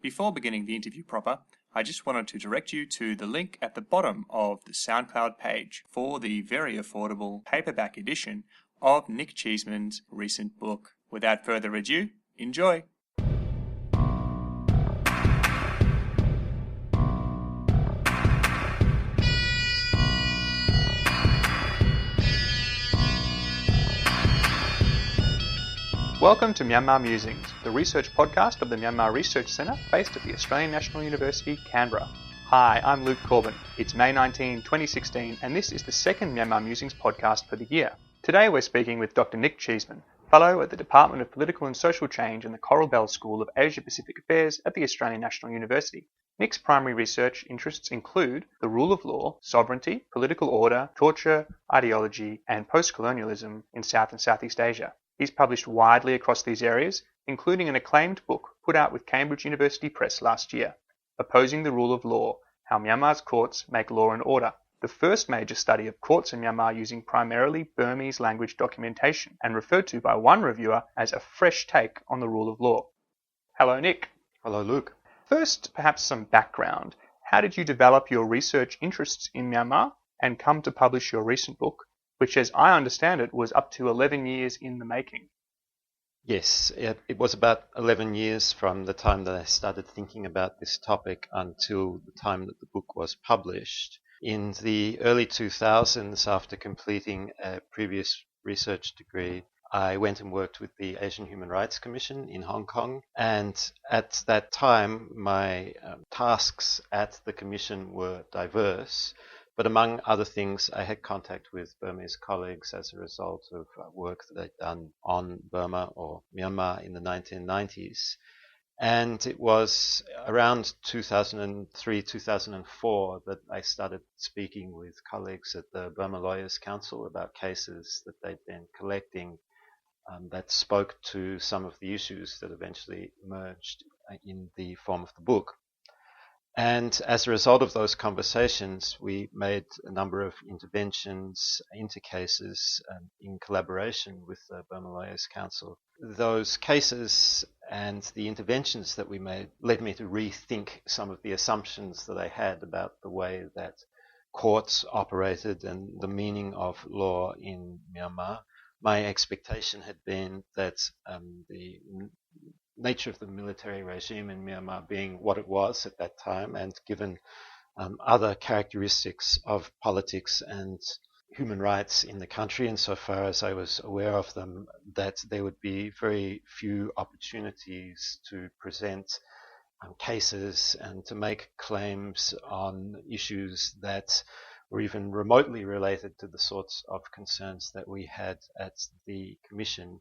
Before beginning the interview proper, I just wanted to direct you to the link at the bottom of the SoundCloud page for the very affordable paperback edition of Nick Cheeseman's recent book. Without further ado, enjoy! Welcome to Myanmar Musings, the research podcast of the Myanmar Research Centre based at the Australian National University, Canberra. Hi, I'm Luke Corbin. It's May 19, 2016, and this is the second Myanmar Musings podcast for the year. Today we're speaking with Dr. Nick Cheeseman, Fellow at the Department of Political and Social Change in the Coral Bell School of Asia-Pacific Affairs at the Australian National University. Nick's primary research interests include the rule of law, sovereignty, political order, torture, ideology, and post-colonialism in South and Southeast Asia. He's published widely across these areas, including an acclaimed book put out with Cambridge University Press last year, Opposing the Rule of Law, How Myanmar's Courts Make Law and Order, the first major study of courts in Myanmar using primarily Burmese language documentation, and referred to by one reviewer as a fresh take on the rule of law. Hello, Nick. Hello, Luke. First, perhaps some background. How did you develop your research interests in Myanmar and come to publish your recent book, which, as I understand it, was up to 11 years in the making? Yes, it was about 11 years from the time that I started thinking about this topic until the time that the book was published. In the early 2000s, after completing a previous research degree, I went and worked with the Asian Human Rights Commission in Hong Kong, and at that time my tasks at the Commission were diverse. But among other things, I had contact with Burmese colleagues as a result of work that I'd done on Burma or Myanmar in the 1990s. And it was around 2003, 2004 that I started speaking with colleagues at the Burma Lawyers Council about cases that they'd been collecting that spoke to some of the issues that eventually emerged in the form of the book. And as a result of those conversations, we made a number of interventions into cases in collaboration with the Burma Lawyers Council. Those cases and the interventions that we made led me to rethink some of the assumptions that I had about the way that courts operated and the meaning of law in Myanmar. My expectation had been that the nature of the military regime in Myanmar being what it was at that time, and given other characteristics of politics and human rights in the country, insofar as I was aware of them, that there would be very few opportunities to present cases and to make claims on issues that were even remotely related to the sorts of concerns that we had at the Commission.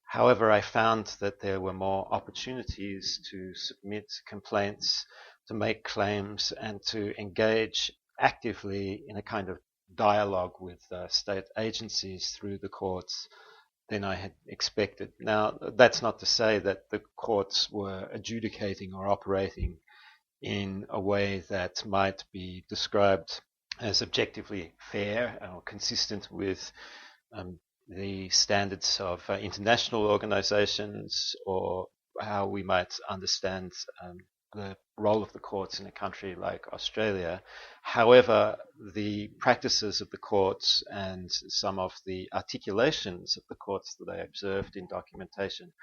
However, I found that there were more opportunities to submit complaints, to make claims, and to engage actively in a kind of dialogue with state agencies through the courts than I had expected. Now, that's not to say that the courts were adjudicating or operating in a way that might be described as objectively fair or consistent with the standards of international organizations, or how we might understand the role of the courts in a country like Australia. However, the practices of the courts and some of the articulations of the courts that I observed in documentation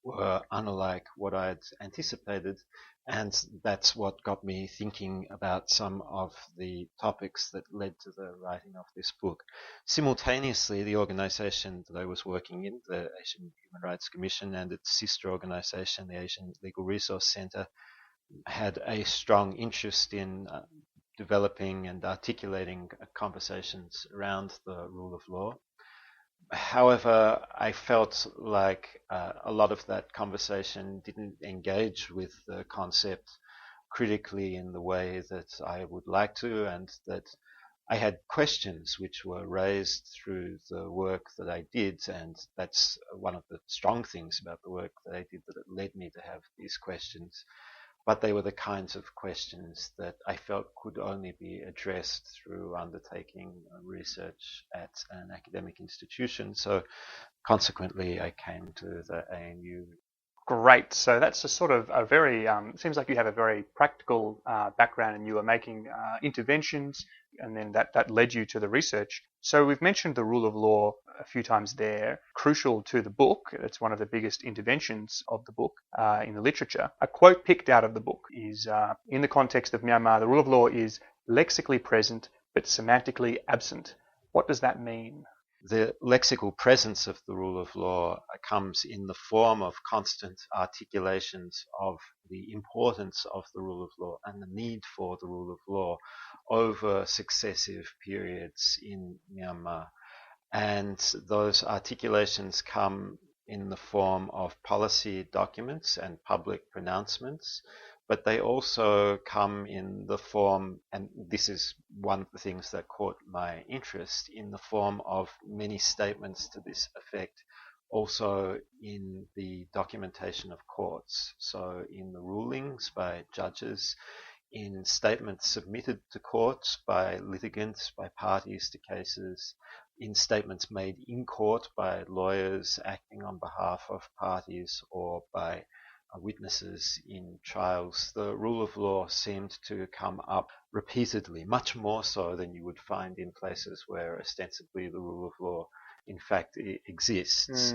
were unlike what I'd anticipated, and that's what got me thinking about some of the topics that led to the writing of this book. Simultaneously, the organization that I was working in, the Asian Human Rights Commission, and its sister organization, the Asian Legal Resource Center, had a strong interest in developing and articulating conversations around the rule of law. However, I felt like a lot of that conversation didn't engage with the concept critically in the way that I would like to, and that I had questions which were raised through the work that I did, and that's one of the strong things about the work that I did, that it led me to have these questions. But they were the kinds of questions that I felt could only be addressed through undertaking research at an academic institution. So consequently, I came to the ANU Great. So that's a sort of a very, seems like you have a very practical background and you were making interventions and then that led you to the research. So we've mentioned the rule of law a few times there, crucial to the book. It's one of the biggest interventions of the book in the literature. A quote picked out of the book is, in the context of Myanmar, the rule of law is lexically present but semantically absent. What does that mean? The lexical presence of the rule of law comes in the form of constant articulations of the importance of the rule of law and the need for the rule of law over successive periods in Myanmar. And those articulations come in the form of policy documents and public pronouncements, but they also come in the form, and this is one of the things that caught my interest, in the form of many statements to this effect, also in the documentation of courts. So in the rulings by judges, in statements submitted to courts by litigants, by parties to cases, in statements made in court by lawyers acting on behalf of parties or by witnesses in trials, the rule of law seemed to come up repeatedly, much more so than you would find in places where ostensibly the rule of law in fact exists.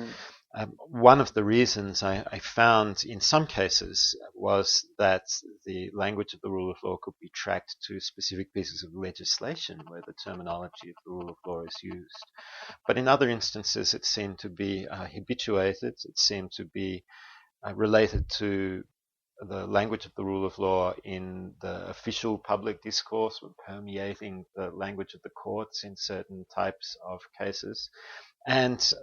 One of the reasons I found in some cases was that the language of the rule of law could be tracked to specific pieces of legislation where the terminology of the rule of law is used. But in other instances it seemed to be habituated, it seemed to be related to the language of the rule of law in the official public discourse, permeating the language of the courts in certain types of cases, and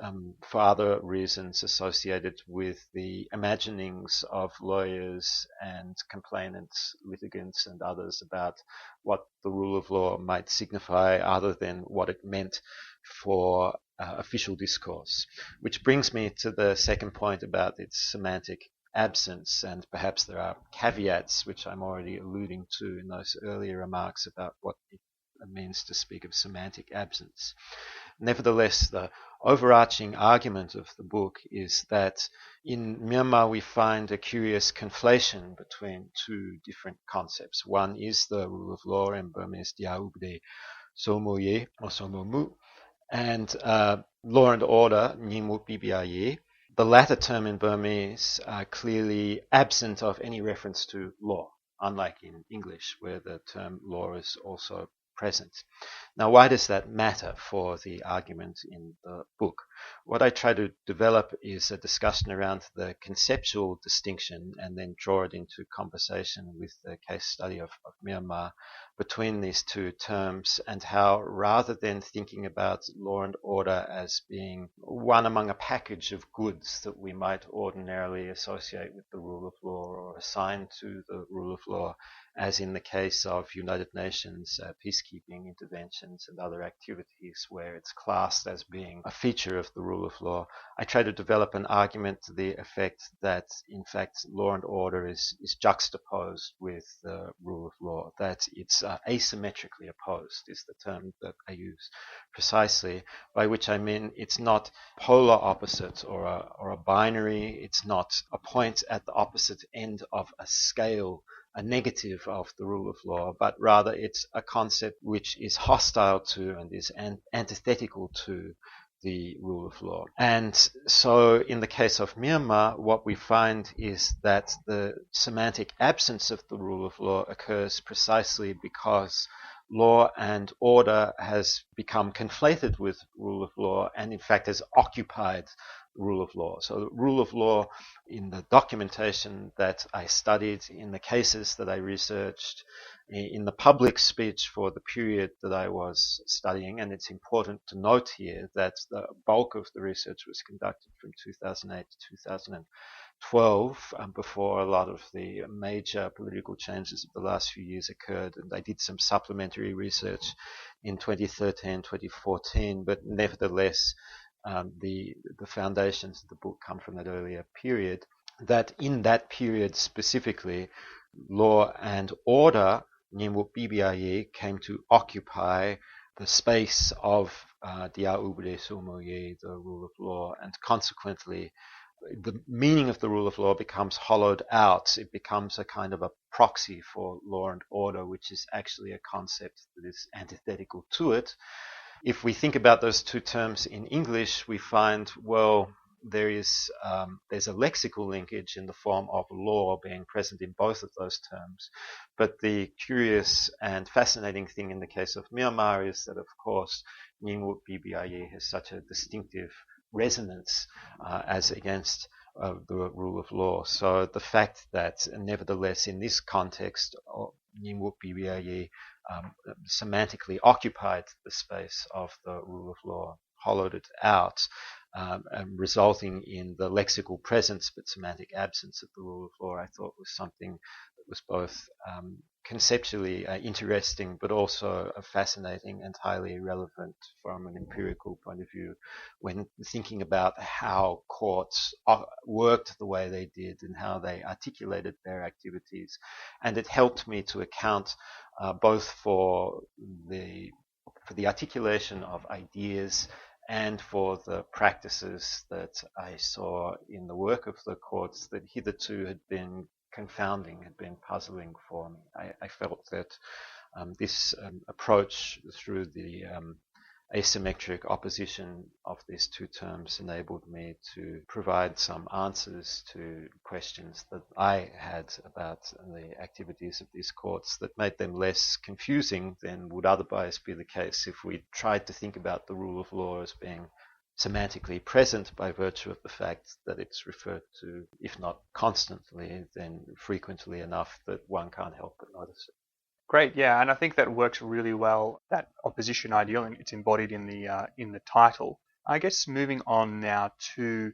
for other reasons associated with the imaginings of lawyers and complainants, litigants and others about what the rule of law might signify other than what it meant for official discourse. Which brings me to the second point about its semantic absence, and perhaps there are caveats which I'm already alluding to in those earlier remarks about what it means to speak of semantic absence. Nevertheless, the overarching argument of the book is that in Myanmar we find a curious conflation between two different concepts. One is the rule of law, in Burmese Diaubde Somoye or Somomu, and law and order, Nyingmu Bibiaye. The latter term in Burmese are clearly absent of any reference to law, unlike in English, where the term law is also present. Now, why does that matter for the argument in the book? What I try to develop is a discussion around the conceptual distinction and then draw it into conversation with the case study of Myanmar between these two terms, and how, rather than thinking about law and order as being one among a package of goods that we might ordinarily associate with the rule of law or assign to the rule of law, as in the case of United Nations peacekeeping interventions and other activities where it's classed as being a feature of the rule of law, I try to develop an argument to the effect that, in fact, law and order is juxtaposed with the rule of law, that it's asymmetrically opposed is the term that I use precisely, by which I mean it's not polar opposites or a binary, it's not a point at the opposite end of a scale, a negative of the rule of law, but rather it's a concept which is hostile to and is antithetical to the rule of law. And so in the case of Myanmar, what we find is that the semantic absence of the rule of law occurs precisely because law and order has become conflated with rule of law and in fact has occupied rule of law. So the rule of law in the documentation that I studied, in the cases that I researched, in the public speech for the period that I was studying, and it's important to note here that the bulk of the research was conducted from 2008 to 2012, before a lot of the major political changes of the last few years occurred, and I did some supplementary research in 2013, 2014, but nevertheless the foundations of the book come from that earlier period, that in that period specifically, law and order, Nyingmu Bibiaye, came to occupy the space of Dia Ubde Sumoye, the rule of law, and consequently the meaning of the rule of law becomes hollowed out. It becomes a kind of a proxy for law and order, which is actually a concept that is antithetical to it. If we think about those two terms in English, we find, well, there's a lexical linkage in the form of law being present in both of those terms. But the curious and fascinating thing in the case of Myanmar is that, of course, Nyingwook BBIE has such a distinctive resonance as against the rule of law. So the fact that nevertheless in this context, Nyingwook BBIE semantically occupied the space of the rule of law, hollowed it out, resulting in the lexical presence but semantic absence of the rule of law, I thought was something that was both conceptually interesting but also fascinating and highly relevant from an empirical point of view when thinking about how courts worked the way they did and how they articulated their activities. And it helped me to account both for the articulation of ideas and for the practices that I saw in the work of the courts that hitherto had been confounding, had been puzzling for me. I felt that this approach through the asymmetric opposition of these two terms enabled me to provide some answers to questions that I had about the activities of these courts that made them less confusing than would otherwise be the case if we tried to think about the rule of law as being semantically present by virtue of the fact that it's referred to, if not constantly, then frequently enough that one can't help but notice it. Great, yeah, and I think that works really well, that opposition ideal, and it's embodied in the title. I guess moving on now to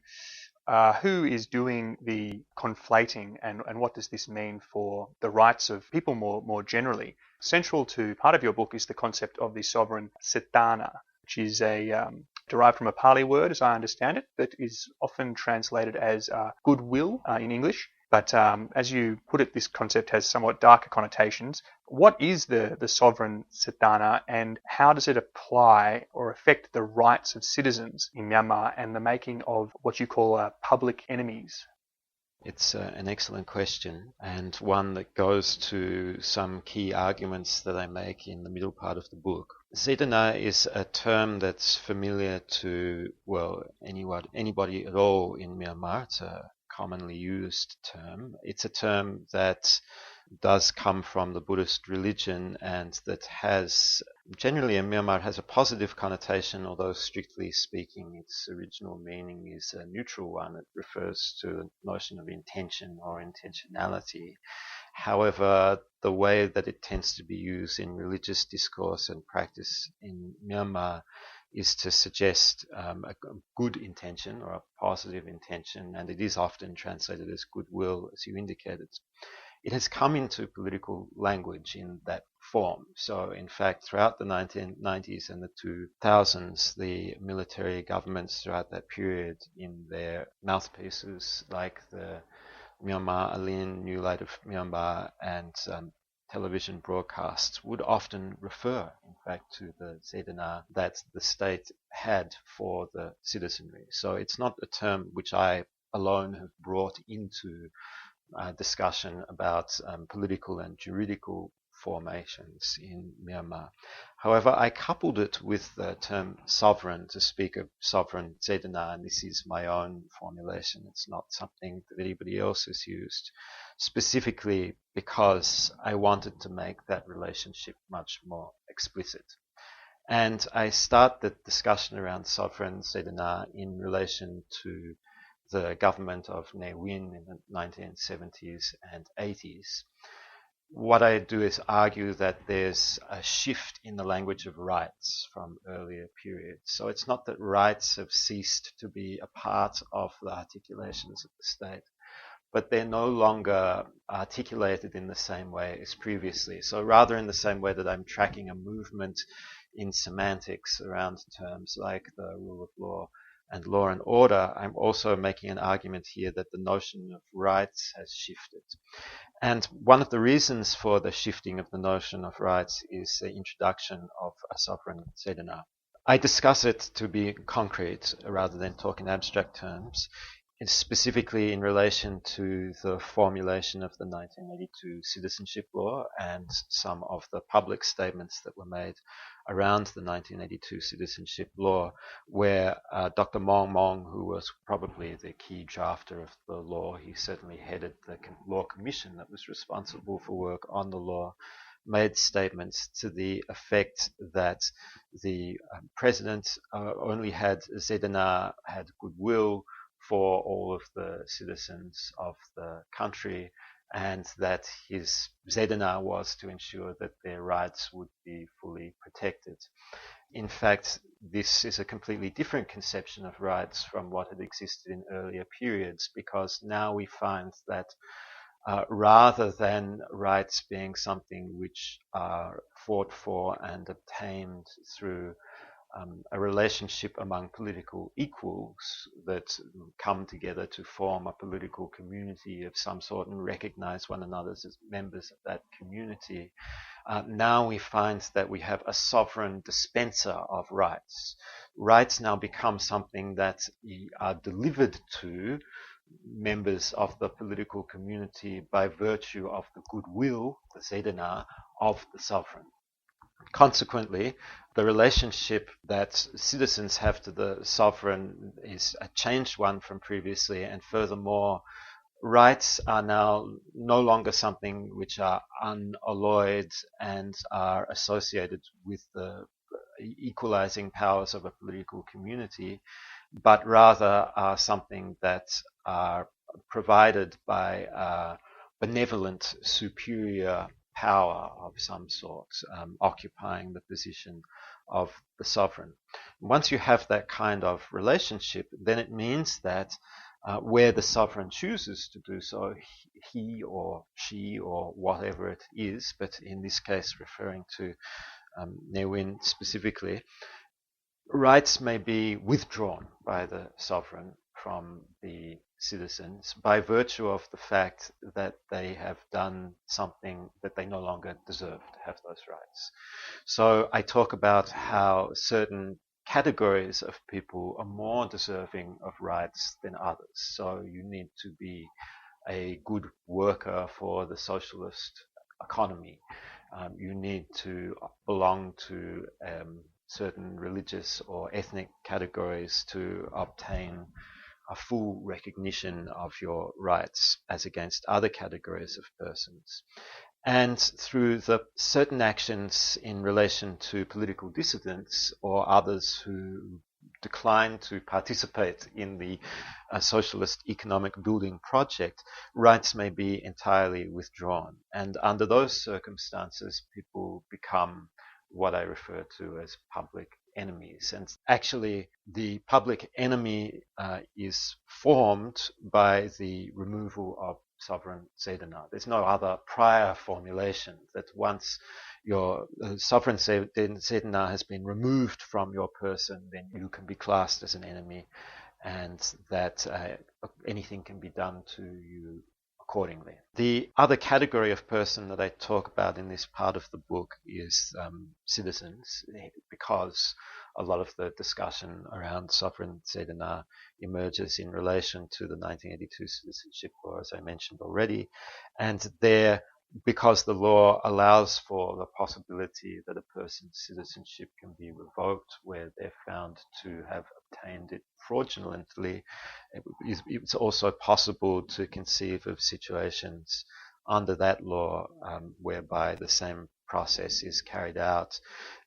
who is doing the conflating and what does this mean for the rights of people more generally. Central to part of your book is the concept of the sovereign Siddhana, which is derived from a Pali word, as I understand it, that is often translated as goodwill in English. But as you put it, this concept has somewhat darker connotations. What is the sovereign Siddhana and how does it apply or affect the rights of citizens in Myanmar and the making of what you call public enemies? It's an excellent question and one that goes to some key arguments that I make in the middle part of the book. Siddhana is a term that's familiar to, well, anybody at all in Myanmar. It's a commonly used term. It's a term that does come from the Buddhist religion and that has, generally in Myanmar, has a positive connotation, although strictly speaking its original meaning is a neutral one. It refers to the notion of intention or intentionality. However, the way that it tends to be used in religious discourse and practice in Myanmar is to suggest a good intention or a positive intention, and it is often translated as goodwill, as you indicated. It has come into political language in that form. So, in fact, throughout the 1990s and the 2000s, the military governments throughout that period, in their mouthpieces like the Myanmar Alin, New Light of Myanmar, and television broadcasts would often refer, in fact, to the Siddhana that the state had for the citizenry. So it's not a term which I alone have brought into discussion about political and juridical formations in Myanmar. However, I coupled it with the term sovereign to speak of sovereign Siddhana, and this is my own formulation. It's not something that anybody else has used, specifically because I wanted to make that relationship much more explicit. And I start the discussion around sovereign Siddhana in relation to the government of Ne Win in the 1970s and 80s. What I do is argue that there's a shift in the language of rights from earlier periods. So it's not that rights have ceased to be a part of the articulations of the state, but they're no longer articulated in the same way as previously. So rather in the same way that I'm tracking a movement in semantics around terms like the rule of law and law and order, I'm also making an argument here that the notion of rights has shifted. And one of the reasons for the shifting of the notion of rights is the introduction of a sovereign Siddhana. I discuss it to be concrete rather than talk in abstract terms specifically in relation to the formulation of the 1982 citizenship law and some of the public statements that were made around the 1982 citizenship law, where Dr. Mong Mong, who was probably the key drafter of the law, he certainly headed the law commission that was responsible for work on the law, made statements to the effect that the president only had Siddhana, had goodwill for all of the citizens of the country, and that his Siddhana was to ensure that their rights would be fully protected. In fact, this is a completely different conception of rights from what had existed in earlier periods, because now we find that rather than rights being something which are fought for and obtained through a relationship among political equals that come together to form a political community of some sort and recognize one another as members of that community. Now we find that we have a sovereign dispenser of rights. Rights now become something that are delivered to members of the political community by virtue of the goodwill, the Siddhana, of the sovereign. Consequently, the relationship that citizens have to the sovereign is a changed one from previously, and furthermore, rights are now no longer something which are unalloyed and are associated with the equalizing powers of a political community, but rather are something that are provided by a benevolent superior power of some sort, occupying the position of the sovereign. Once you have that kind of relationship, then it means that where the sovereign chooses to do so, he or she or whatever it is, but in this case referring to Newin specifically, rights may be withdrawn by the sovereign from the citizens by virtue of the fact that they have done something that they no longer deserve to have those rights. So I talk about how certain categories of people are more deserving of rights than others. So you need to be a good worker for the socialist economy. You need to belong to certain religious or ethnic categories to obtain a full recognition of your rights as against other categories of persons. And through the certain actions in relation to political dissidents or others who decline to participate in the socialist economic building project, rights may be entirely withdrawn. And under those circumstances, people become what I refer to as public enemies. And actually, the public enemy is formed by the removal of sovereign Siddhana. There's no other prior formulation that once your sovereign Siddhana has been removed from your person, then you can be classed as an enemy, and that anything can be done to you accordingly. The other category of person that I talk about in this part of the book is citizens, because a lot of the discussion around sovereign Siddhana emerges in relation to the 1982 citizenship law, as I mentioned already, and there, because the law allows for the possibility that a person's citizenship can be revoked where they're found to have obtained it fraudulently, it's also possible to conceive of situations under that law whereby the same process is carried out.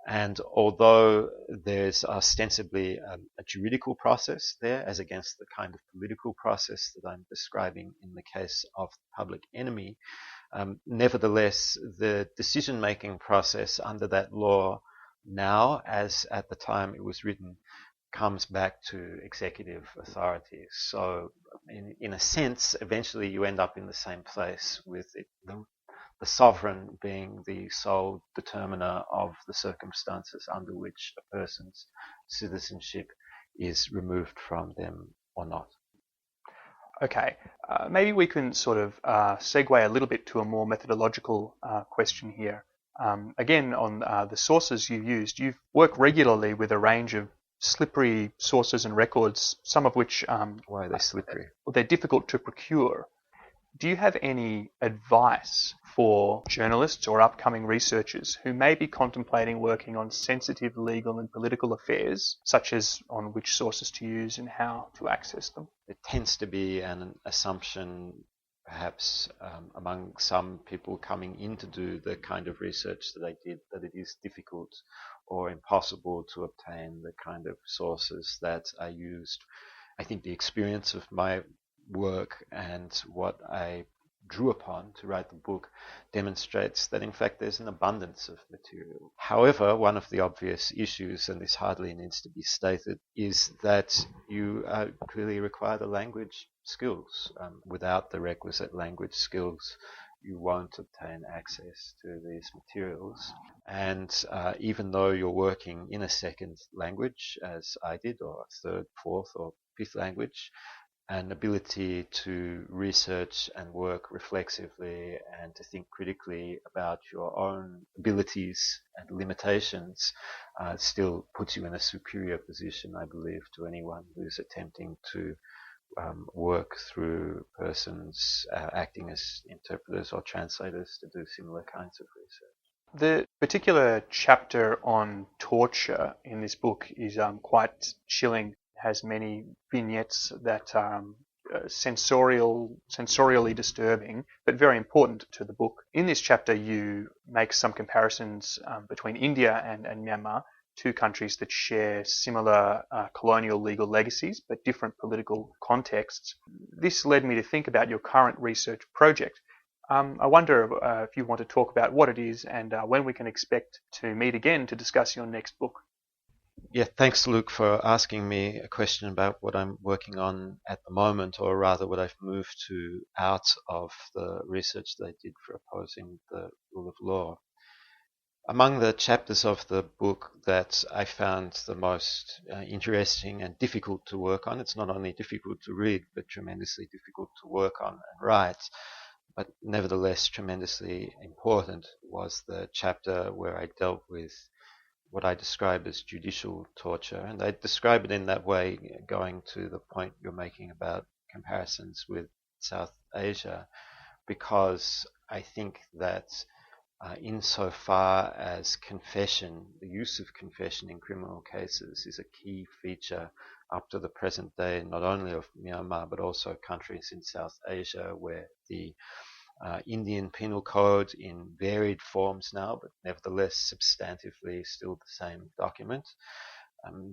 And although there's ostensibly a juridical process there, as against the kind of political process that I'm describing in the case of the public enemy, nevertheless, the decision-making process under that law now, as at the time it was written, comes back to executive authorities. So in a sense, eventually you end up in the same place with the sovereign being the sole determiner of the circumstances under which a person's citizenship is removed from them or not. Okay, maybe we can sort of segue a little bit to a more methodological question here. Again, on the sources you've used, you've worked regularly with a range of slippery sources and records, some of which Why are they slippery? they're difficult to procure. Do you have any advice for journalists or upcoming researchers who may be contemplating working on sensitive legal and political affairs, such as on which sources to use and how to access them? There tends to be an assumption, perhaps among some people coming in to do the kind of research that I did, that it is difficult or impossible to obtain the kind of sources that I used. I think the experience of my work and what I drew upon to write the book demonstrates that in fact there's an abundance of material. However, one of the obvious issues, and this hardly needs to be stated, is that you clearly require the language skills. Without the requisite language skills, you won't obtain access to these materials. And even though you're working in a second language, as I did, or a third, fourth, or fifth language, an ability to research and work reflexively and to think critically about your own abilities and limitations still puts you in a superior position, I believe, to anyone who's attempting to work through persons acting as interpreters or translators to do similar kinds of research. The particular chapter on torture in this book is quite chilling. Has many vignettes that are sensorially disturbing, but very important to the book. In this chapter, you make some comparisons between India and Myanmar, two countries that share similar colonial legal legacies, but different political contexts. This led me to think about your current research project. I wonder if you want to talk about what it is and when we can expect to meet again to discuss your next book. Yeah, thanks, Luke, for asking me a question about what I'm working on at the moment, or rather what I've moved to out of the research that I did for opposing the rule of law. Among the chapters of the book that I found the most interesting and difficult to work on, it's not only difficult to read, but tremendously difficult to work on and write, but nevertheless tremendously important, was the chapter where I dealt with what I describe as judicial torture. And I describe it in that way, going to the point you're making about comparisons with South Asia, because I think that insofar as confession, the use of confession in criminal cases is a key feature up to the present day, not only of Myanmar, but also countries in South Asia where the Indian Penal Code in varied forms now, but nevertheless substantively still the same document.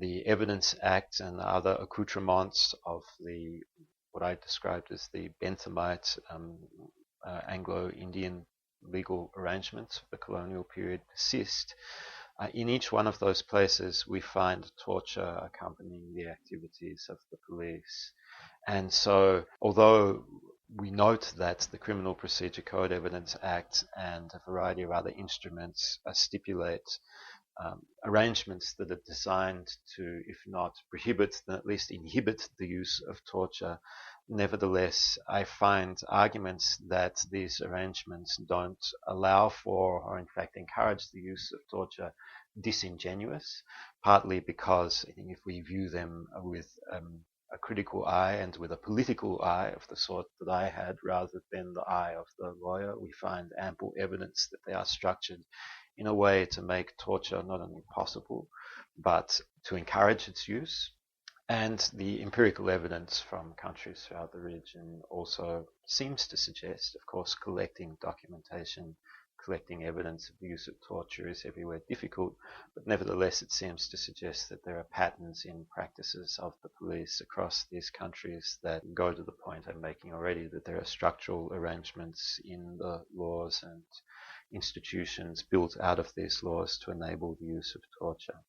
The Evidence Act and other accoutrements of the what I described as the Benthamite Anglo-Indian legal arrangements of the colonial period persist. In each one of those places we find torture accompanying the activities of the police. And so, although we note that the Criminal Procedure Code, Evidence Act, and a variety of other instruments stipulate arrangements that are designed to, if not prohibit, then at least inhibit the use of torture. Nevertheless, I find arguments that these arrangements don't allow for, or in fact encourage, the use of torture disingenuous, partly because I think if we view them with a critical eye and with a political eye of the sort that I had, rather than the eye of the lawyer, we find ample evidence that they are structured in a way to make torture not only possible, but to encourage its use. And the empirical evidence from countries throughout the region also seems to suggest, of course, collecting documentation, collecting evidence of the use of torture is everywhere difficult, but nevertheless it seems to suggest that there are patterns in practices of the police across these countries that go to the point I'm making already, that there are structural arrangements in the laws and institutions built out of these laws to enable the use of torture.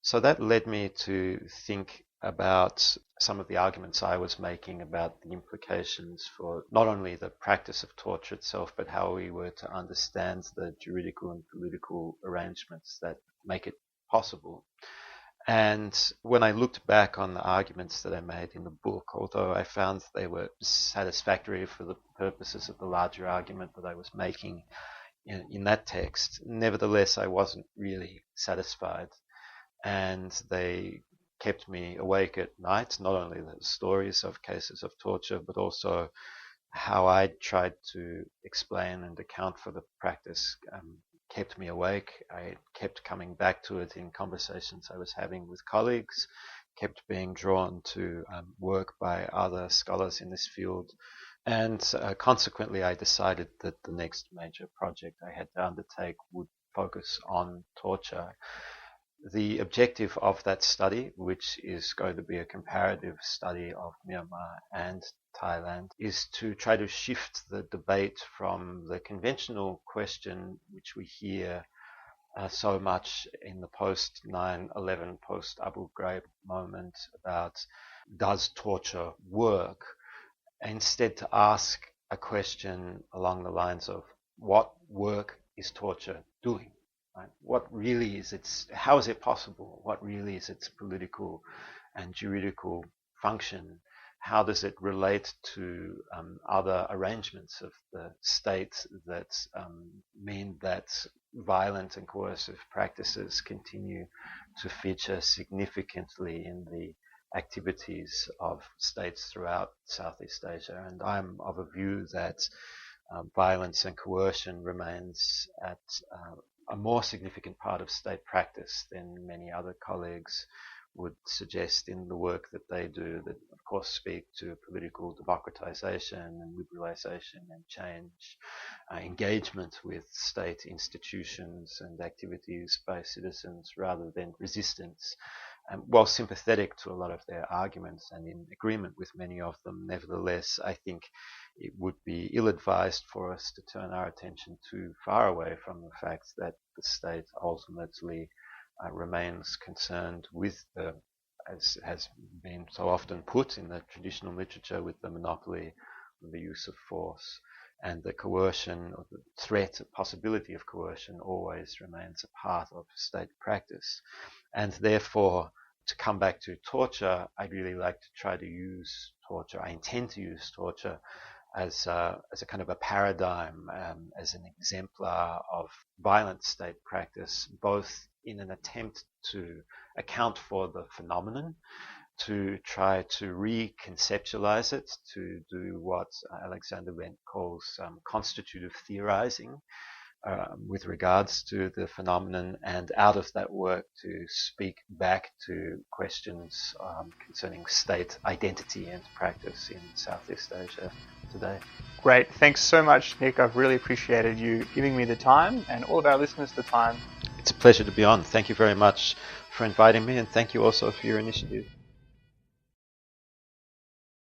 So that led me to think about some of the arguments I was making about the implications for not only the practice of torture itself, but how we were to understand the juridical and political arrangements that make it possible. And when I looked back on the arguments that I made in the book, although I found they were satisfactory for the purposes of the larger argument that I was making in that text, nevertheless I wasn't really satisfied. And they kept me awake at night, not only the stories of cases of torture, but also how I tried to explain and account for the practice kept me awake. I kept coming back to it in conversations I was having with colleagues, kept being drawn to work by other scholars in this field. And consequently, I decided that the next major project I had to undertake would focus on torture. The objective of that study, which is going to be a comparative study of Myanmar and Thailand, is to try to shift the debate from the conventional question which we hear so much in the post 9/11, post Abu Ghraib moment about does torture work, instead to ask a question along the lines of what work is torture doing? Right? What really is its, how is it possible? What really is its political and juridical function? How does it relate to other arrangements of the state that mean that violent and coercive practices continue to feature significantly in the activities of states throughout Southeast Asia? And I'm of a view that violence and coercion remains at a more significant part of state practice than many other colleagues would suggest in the work that they do, that of course speak to political democratization and liberalization and change, engagement with state institutions and activities by citizens rather than resistance. While sympathetic to a lot of their arguments and in agreement with many of them, nevertheless, I think it would be ill-advised for us to turn our attention too far away from the fact that the state ultimately remains concerned with the, as has been so often put in the traditional literature, with the monopoly of the use of force, and the coercion or the threat, possibility of coercion always remains a part of state practice. And therefore, to come back to torture, I'd really like to try to use torture, I intend to use torture as a kind of a paradigm, as an exemplar of violent state practice, both in an attempt to account for the phenomenon, to try to reconceptualize it, to do what Alexander Wendt calls constitutive theorizing with regards to the phenomenon, and out of that work to speak back to questions concerning state identity and practice in Southeast Asia today. Great. Thanks so much, Nick. I've really appreciated you giving me the time and all of our listeners the time. It's a pleasure to be on. Thank you very much for inviting me, and thank you also for your initiative.